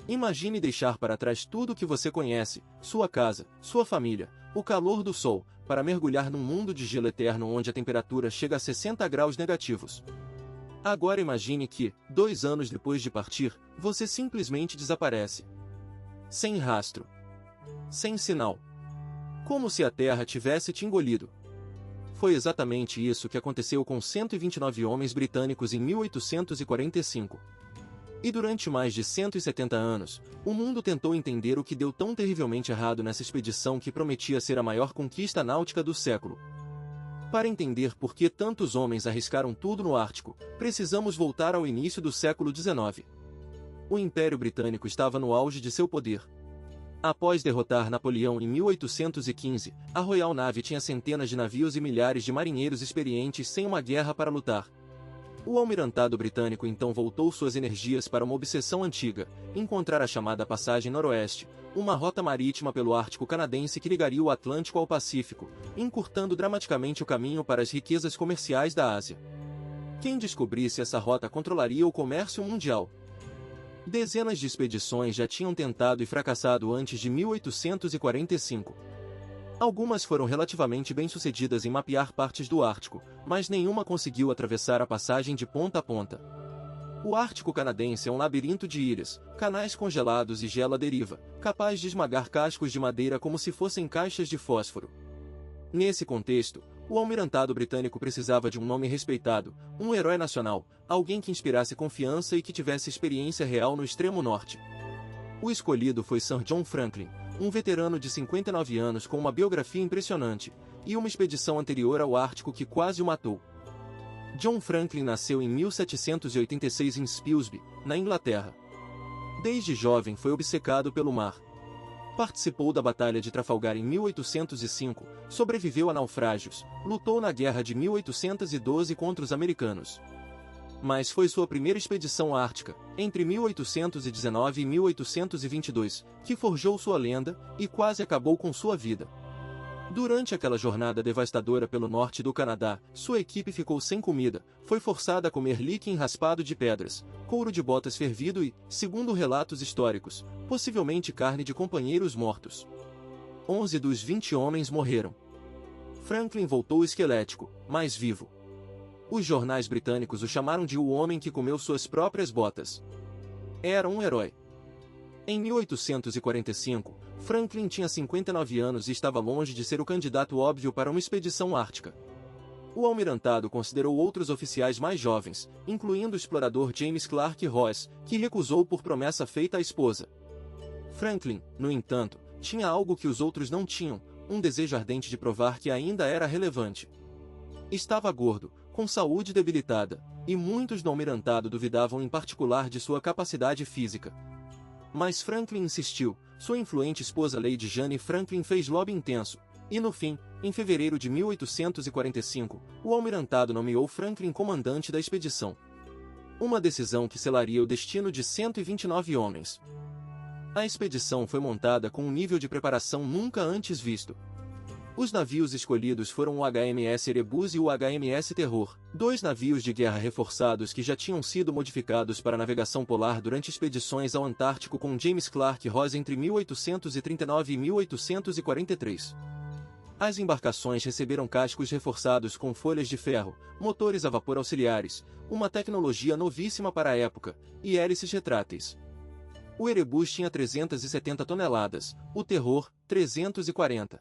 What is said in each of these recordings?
Imagine deixar para trás tudo o que você conhece, sua casa, sua família, o calor do sol, para mergulhar num mundo de gelo eterno onde a temperatura chega a 60 graus negativos. Agora imagine que, 2 anos depois de partir, você simplesmente desaparece. Sem rastro. Sem sinal. Como se a Terra tivesse te engolido. Foi exatamente isso que aconteceu com 129 homens britânicos em 1845. E durante mais de 170 anos, o mundo tentou entender o que deu tão terrivelmente errado nessa expedição que prometia ser a maior conquista náutica do século. Para entender por que tantos homens arriscaram tudo no Ártico, precisamos voltar ao início do século XIX. O Império Britânico estava no auge de seu poder. Após derrotar Napoleão em 1815, a Royal Navy tinha centenas de navios e milhares de marinheiros experientes sem uma guerra para lutar. O almirantado britânico então voltou suas energias para uma obsessão antiga, encontrar a chamada Passagem Noroeste, uma rota marítima pelo Ártico canadense que ligaria o Atlântico ao Pacífico, encurtando dramaticamente o caminho para as riquezas comerciais da Ásia. Quem descobrisse essa rota controlaria o comércio mundial. Dezenas de expedições já tinham tentado e fracassado antes de 1845. Algumas foram relativamente bem-sucedidas em mapear partes do Ártico, mas nenhuma conseguiu atravessar a passagem de ponta a ponta. O Ártico canadense é um labirinto de ilhas, canais congelados e gelo à deriva, capaz de esmagar cascos de madeira como se fossem caixas de fósforo. Nesse contexto, o almirantado britânico precisava de um nome respeitado, um herói nacional, alguém que inspirasse confiança e que tivesse experiência real no extremo norte. O escolhido foi Sir John Franklin, um veterano de 59 anos com uma biografia impressionante, e uma expedição anterior ao Ártico que quase o matou. John Franklin nasceu em 1786 em Spilsby, na Inglaterra. Desde jovem foi obcecado pelo mar. Participou da Batalha de Trafalgar em 1805, sobreviveu a naufrágios, lutou na Guerra de 1812 contra os americanos. Mas foi sua primeira expedição ártica, entre 1819 e 1822, que forjou sua lenda e quase acabou com sua vida. Durante aquela jornada devastadora pelo norte do Canadá, sua equipe ficou sem comida, foi forçada a comer líquen raspado de pedras, couro de botas fervido e, segundo relatos históricos, possivelmente carne de companheiros mortos. 11 dos 20 homens morreram. Franklin voltou esquelético, mas vivo. Os jornais britânicos o chamaram de o homem que comeu suas próprias botas. Era um herói. Em 1845, Franklin tinha 59 anos e estava longe de ser o candidato óbvio para uma expedição ártica. O almirantado considerou outros oficiais mais jovens, incluindo o explorador James Clark Ross, que recusou por promessa feita à esposa. Franklin, no entanto, tinha algo que os outros não tinham, um desejo ardente de provar que ainda era relevante. Estava gordo, com saúde debilitada, e muitos no almirantado duvidavam em particular de sua capacidade física. Mas Franklin insistiu, sua influente esposa Lady Jane Franklin fez lobby intenso, e no fim, em fevereiro de 1845, o almirantado nomeou Franklin comandante da expedição. Uma decisão que selaria o destino de 129 homens. A expedição foi montada com um nível de preparação nunca antes visto. Os navios escolhidos foram o HMS Erebus e o HMS Terror, 2 navios de guerra reforçados que já tinham sido modificados para navegação polar durante expedições ao Antártico com James Clark Ross entre 1839 e 1843. As embarcações receberam cascos reforçados com folhas de ferro, motores a vapor auxiliares, uma tecnologia novíssima para a época, e hélices retráteis. O Erebus tinha 370 toneladas, o Terror, 340.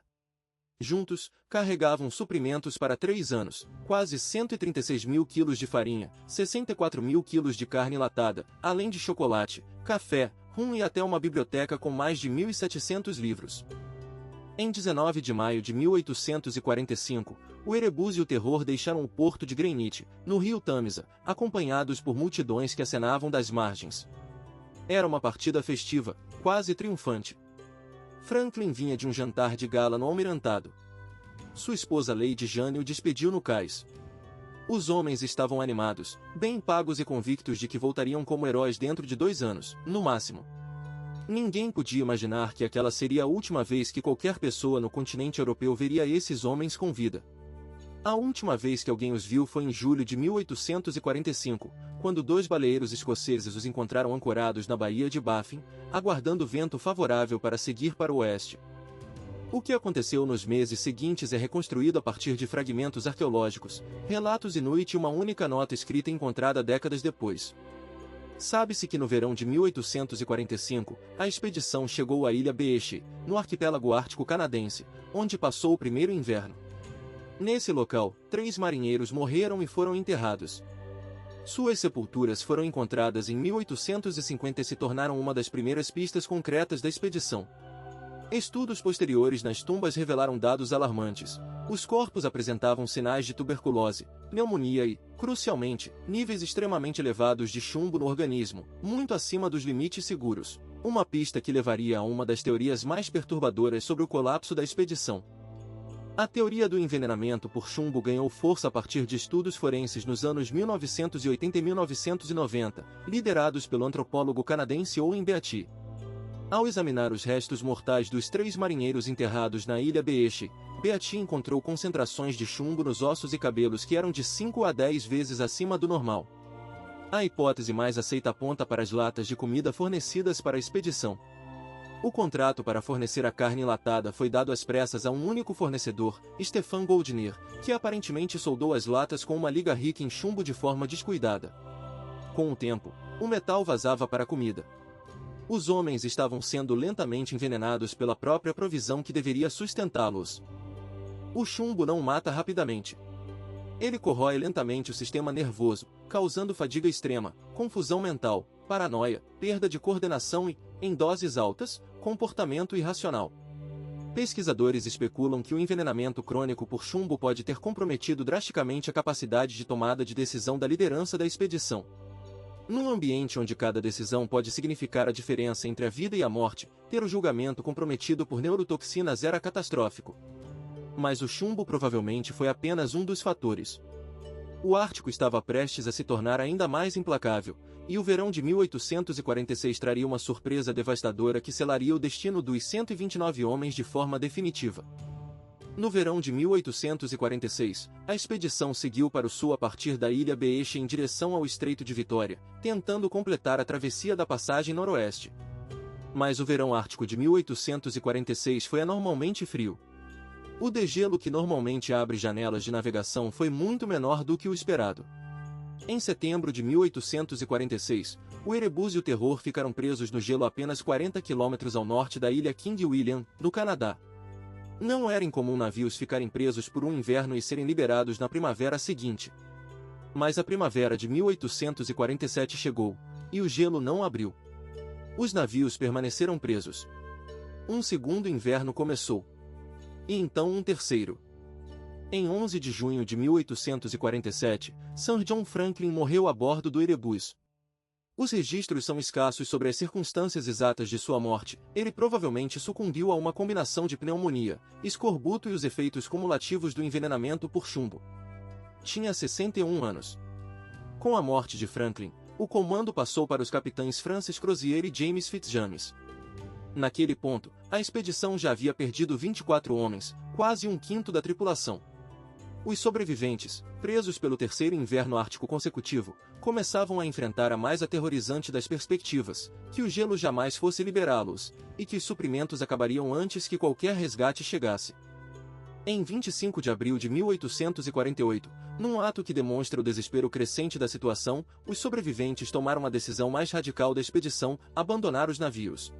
Juntos, carregavam suprimentos para 3 anos, quase 136 mil quilos de farinha, 64 mil quilos de carne enlatada, além de chocolate, café, rum e até uma biblioteca com mais de 1.700 livros. Em 19 de maio de 1845, o Erebus e o Terror deixaram o porto de Greenwich, no rio Tâmisa, acompanhados por multidões que acenavam das margens. Era uma partida festiva, quase triunfante. Franklin vinha de um jantar de gala no almirantado. Sua esposa Lady Jane o despediu no cais. Os homens estavam animados, bem pagos e convictos de que voltariam como heróis dentro de 2 anos, no máximo. Ninguém podia imaginar que aquela seria a última vez que qualquer pessoa no continente europeu veria esses homens com vida. A última vez que alguém os viu foi em julho de 1845, quando 2 baleeiros escoceses os encontraram ancorados na Baía de Baffin, aguardando vento favorável para seguir para o oeste. O que aconteceu nos meses seguintes é reconstruído a partir de fragmentos arqueológicos, relatos Inuit e uma única nota escrita encontrada décadas depois. Sabe-se que no verão de 1845, a expedição chegou à ilha Beechey, no arquipélago ártico canadense, onde passou o primeiro inverno. Nesse local, 3 marinheiros morreram e foram enterrados. Suas sepulturas foram encontradas em 1850 e se tornaram uma das primeiras pistas concretas da expedição. Estudos posteriores nas tumbas revelaram dados alarmantes. Os corpos apresentavam sinais de tuberculose, pneumonia e, crucialmente, níveis extremamente elevados de chumbo no organismo, muito acima dos limites seguros. Uma pista que levaria a uma das teorias mais perturbadoras sobre o colapso da expedição. A teoria do envenenamento por chumbo ganhou força a partir de estudos forenses nos anos 1980 e 1990, liderados pelo antropólogo canadense Owen Beatty. Ao examinar os restos mortais dos 3 marinheiros enterrados na ilha Beechey, Beatty encontrou concentrações de chumbo nos ossos e cabelos que eram de 5 a 10 vezes acima do normal. A hipótese mais aceita aponta para as latas de comida fornecidas para a expedição. O contrato para fornecer a carne enlatada foi dado às pressas a um único fornecedor, Stefan Goldner, que aparentemente soldou as latas com uma liga rica em chumbo de forma descuidada. Com o tempo, o metal vazava para a comida. Os homens estavam sendo lentamente envenenados pela própria provisão que deveria sustentá-los. O chumbo não mata rapidamente. Ele corrói lentamente o sistema nervoso, causando fadiga extrema, confusão mental, paranoia, perda de coordenação e, em doses altas, comportamento irracional. Pesquisadores especulam que o envenenamento crônico por chumbo pode ter comprometido drasticamente a capacidade de tomada de decisão da liderança da expedição. Num ambiente onde cada decisão pode significar a diferença entre a vida e a morte, ter o julgamento comprometido por neurotoxinas era catastrófico. Mas o chumbo provavelmente foi apenas um dos fatores. O Ártico estava prestes a se tornar ainda mais implacável, e o verão de 1846 traria uma surpresa devastadora que selaria o destino dos 129 homens de forma definitiva. No verão de 1846, a expedição seguiu para o sul a partir da ilha Beechey em direção ao Estreito de Vitória, tentando completar a travessia da passagem noroeste. Mas o verão ártico de 1846 foi anormalmente frio. O degelo que normalmente abre janelas de navegação foi muito menor do que o esperado. Em setembro de 1846, o Erebus e o Terror ficaram presos no gelo a apenas 40 quilômetros ao norte da ilha King William, no Canadá. Não era incomum navios ficarem presos por um inverno e serem liberados na primavera seguinte. Mas a primavera de 1847 chegou, e o gelo não abriu. Os navios permaneceram presos. Um segundo inverno começou. E então um terceiro. Em 11 de junho de 1847, Sir John Franklin morreu a bordo do Erebus. Os registros são escassos sobre as circunstâncias exatas de sua morte. Ele provavelmente sucumbiu a uma combinação de pneumonia, escorbuto e os efeitos cumulativos do envenenamento por chumbo. Tinha 61 anos. Com a morte de Franklin, o comando passou para os capitães Francis Crozier e James Fitzjames. Naquele ponto, a expedição já havia perdido 24 homens, quase um quinto da tripulação. Os sobreviventes, presos pelo terceiro inverno ártico consecutivo, começavam a enfrentar a mais aterrorizante das perspectivas, que o gelo jamais fosse liberá-los, e que os suprimentos acabariam antes que qualquer resgate chegasse. Em 25 de abril de 1848, num ato que demonstra o desespero crescente da situação, os sobreviventes tomaram a decisão mais radical da expedição: abandonar os navios.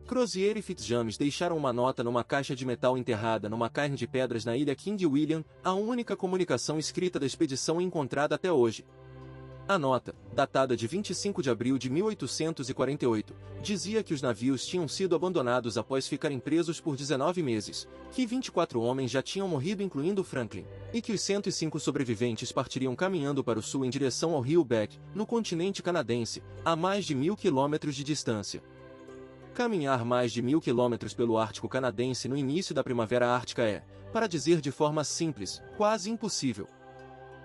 Crozier e Fitzjames deixaram uma nota numa caixa de metal enterrada numa cairn de pedras na ilha King William, a única comunicação escrita da expedição encontrada até hoje. A nota, datada de 25 de abril de 1848, dizia que os navios tinham sido abandonados após ficarem presos por 19 meses, que 24 homens já tinham morrido incluindo Franklin, e que os 105 sobreviventes partiriam caminhando para o sul em direção ao rio Beck, no continente canadense, a mais de 1.000 quilômetros de distância. Caminhar mais de 1.000 quilômetros pelo Ártico canadense no início da Primavera Ártica é, para dizer de forma simples, quase impossível.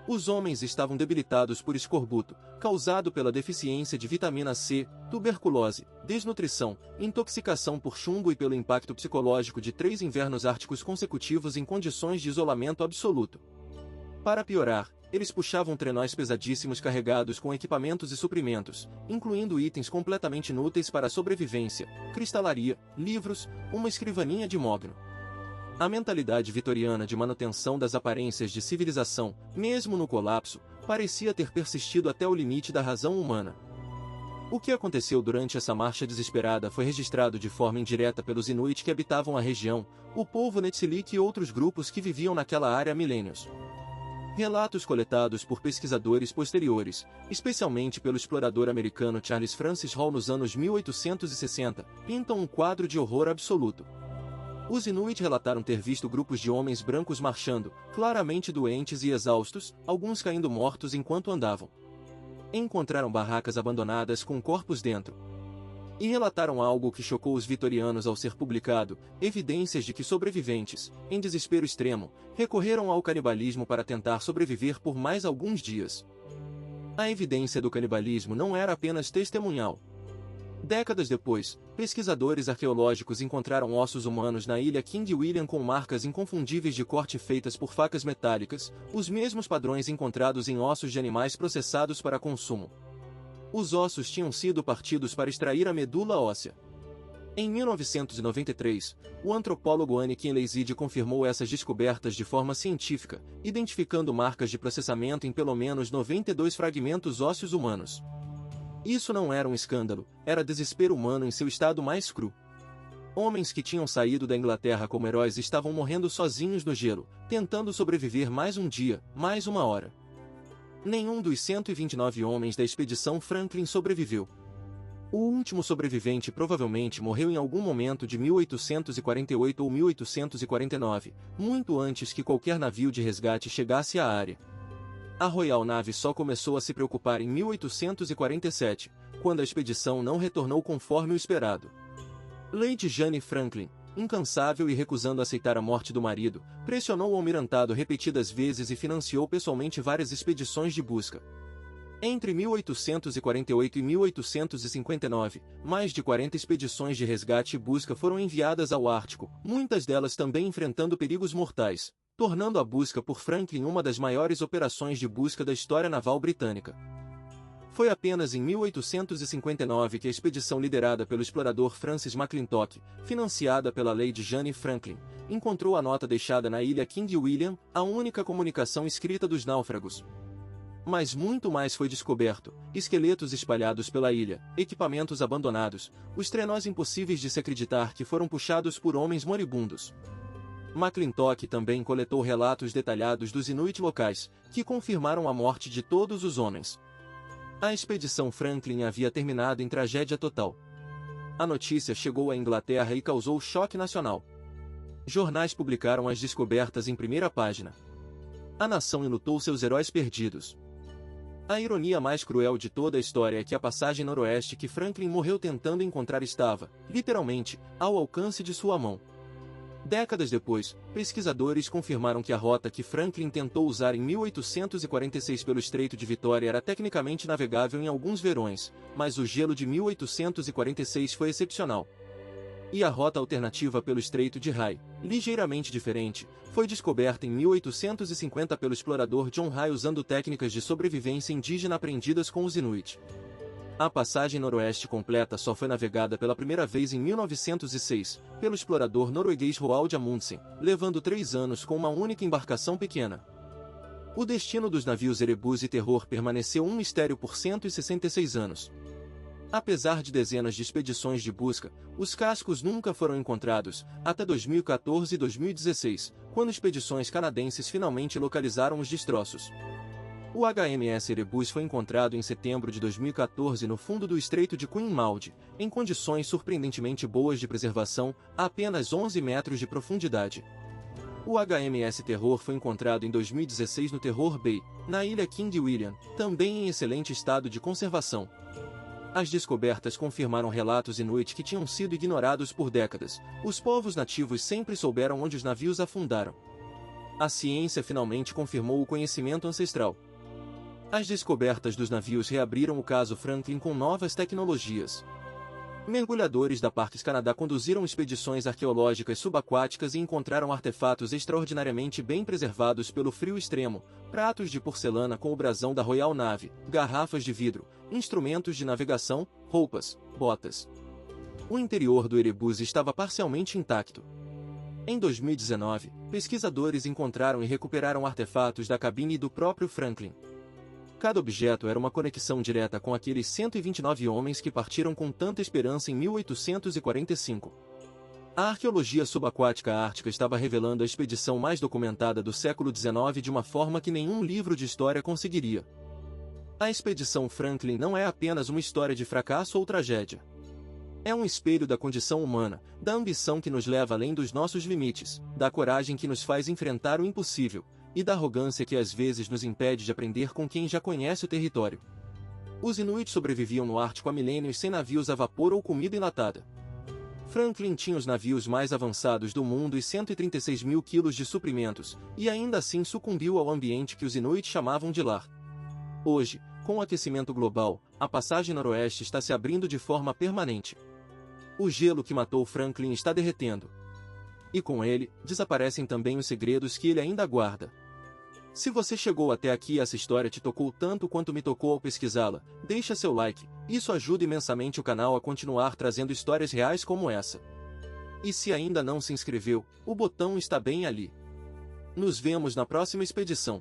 Os homens estavam debilitados por escorbuto, causado pela deficiência de vitamina C, tuberculose, desnutrição, intoxicação por chumbo e pelo impacto psicológico de 3 invernos árticos consecutivos em condições de isolamento absoluto. Para piorar, Eles puxavam trenós pesadíssimos carregados com equipamentos e suprimentos, incluindo itens completamente inúteis para a sobrevivência, cristalaria, livros, uma escrivaninha de mogno. A mentalidade vitoriana de manutenção das aparências de civilização, mesmo no colapso, parecia ter persistido até o limite da razão humana. O que aconteceu durante essa marcha desesperada foi registrado de forma indireta pelos Inuit que habitavam a região, o povo Netsilik e outros grupos que viviam naquela área há milênios. Relatos coletados por pesquisadores posteriores, especialmente pelo explorador americano Charles Francis Hall nos anos 1860, pintam um quadro de horror absoluto. Os Inuit relataram ter visto grupos de homens brancos marchando, claramente doentes e exaustos, alguns caindo mortos enquanto andavam. Encontraram barracas abandonadas com corpos dentro. E relataram algo que chocou os vitorianos ao ser publicado, evidências de que sobreviventes, em desespero extremo, recorreram ao canibalismo para tentar sobreviver por mais alguns dias. A evidência do canibalismo não era apenas testemunhal. Décadas depois, pesquisadores arqueológicos encontraram ossos humanos na ilha King William com marcas inconfundíveis de corte feitas por facas metálicas, os mesmos padrões encontrados em ossos de animais processados para consumo. Os ossos tinham sido partidos para extrair a medula óssea. Em 1993, o antropólogo Anikin Leizide confirmou essas descobertas de forma científica, identificando marcas de processamento em pelo menos 92 fragmentos ósseos humanos. Isso não era um escândalo, era desespero humano em seu estado mais cru. Homens que tinham saído da Inglaterra como heróis estavam morrendo sozinhos no gelo, tentando sobreviver mais um dia, mais uma hora. Nenhum dos 129 homens da expedição Franklin sobreviveu. O último sobrevivente provavelmente morreu em algum momento de 1848 ou 1849, muito antes que qualquer navio de resgate chegasse à área. A Royal Navy só começou a se preocupar em 1847, quando a expedição não retornou conforme o esperado. Lady Jane Franklin, incansável e recusando aceitar a morte do marido, pressionou o almirantado repetidas vezes e financiou pessoalmente várias expedições de busca. Entre 1848 e 1859, mais de 40 expedições de resgate e busca foram enviadas ao Ártico, muitas delas também enfrentando perigos mortais, tornando a busca por Franklin uma das maiores operações de busca da história naval britânica. Foi apenas em 1859 que a expedição liderada pelo explorador Francis McClintock, financiada pela Lady Jane Franklin, encontrou a nota deixada na ilha King William, a única comunicação escrita dos náufragos. Mas muito mais foi descoberto: esqueletos espalhados pela ilha, equipamentos abandonados, os trenós impossíveis de se acreditar que foram puxados por homens moribundos. McClintock também coletou relatos detalhados dos Inuit locais, que confirmaram a morte de todos os homens. A expedição Franklin havia terminado em tragédia total. A notícia chegou à Inglaterra e causou choque nacional. Jornais publicaram as descobertas em primeira página. A nação enlutou seus heróis perdidos. A ironia mais cruel de toda a história é que a passagem noroeste que Franklin morreu tentando encontrar estava, literalmente, ao alcance de sua mão. Décadas depois, pesquisadores confirmaram que a rota que Franklin tentou usar em 1846 pelo Estreito de Vitória era tecnicamente navegável em alguns verões, mas o gelo de 1846 foi excepcional. E a rota alternativa pelo Estreito de Rai, ligeiramente diferente, foi descoberta em 1850 pelo explorador John Rai usando técnicas de sobrevivência indígena aprendidas com os Inuit. A passagem noroeste completa só foi navegada pela primeira vez em 1906, pelo explorador norueguês Roald Amundsen, levando 3 anos com uma única embarcação pequena. O destino dos navios Erebus e Terror permaneceu um mistério por 166 anos. Apesar de dezenas de expedições de busca, os cascos nunca foram encontrados, até 2014 e 2016, quando expedições canadenses finalmente localizaram os destroços. O HMS Erebus foi encontrado em setembro de 2014 no fundo do Estreito de Queen Maud, em condições surpreendentemente boas de preservação, a apenas 11 metros de profundidade. O HMS Terror foi encontrado em 2016 no Terror Bay, na ilha King William, também em excelente estado de conservação. As descobertas confirmaram relatos Inuit que tinham sido ignorados por décadas. Os povos nativos sempre souberam onde os navios afundaram. A ciência finalmente confirmou o conhecimento ancestral. As descobertas dos navios reabriram o caso Franklin com novas tecnologias. Mergulhadores da Parques Canadá conduziram expedições arqueológicas subaquáticas e encontraram artefatos extraordinariamente bem preservados pelo frio extremo, pratos de porcelana com o brasão da Royal Navy, garrafas de vidro, instrumentos de navegação, roupas, botas. O interior do Erebus estava parcialmente intacto. Em 2019, pesquisadores encontraram e recuperaram artefatos da cabine do próprio Franklin. Cada objeto era uma conexão direta com aqueles 129 homens que partiram com tanta esperança em 1845. A arqueologia subaquática ártica estava revelando a expedição mais documentada do século XIX de uma forma que nenhum livro de história conseguiria. A expedição Franklin não é apenas uma história de fracasso ou tragédia. É um espelho da condição humana, da ambição que nos leva além dos nossos limites, da coragem que nos faz enfrentar o impossível, e da arrogância que às vezes nos impede de aprender com quem já conhece o território. Os Inuit sobreviviam no Ártico há milênios sem navios a vapor ou comida enlatada. Franklin tinha os navios mais avançados do mundo e 136 mil quilos de suprimentos, e ainda assim sucumbiu ao ambiente que os Inuit chamavam de lar. Hoje, com o aquecimento global, a passagem noroeste está se abrindo de forma permanente. O gelo que matou Franklin está derretendo. E com ele, desaparecem também os segredos que ele ainda guarda. Se você chegou até aqui e essa história te tocou tanto quanto me tocou ao pesquisá-la, deixa seu like, isso ajuda imensamente o canal a continuar trazendo histórias reais como essa. E se ainda não se inscreveu, o botão está bem ali. Nos vemos na próxima expedição.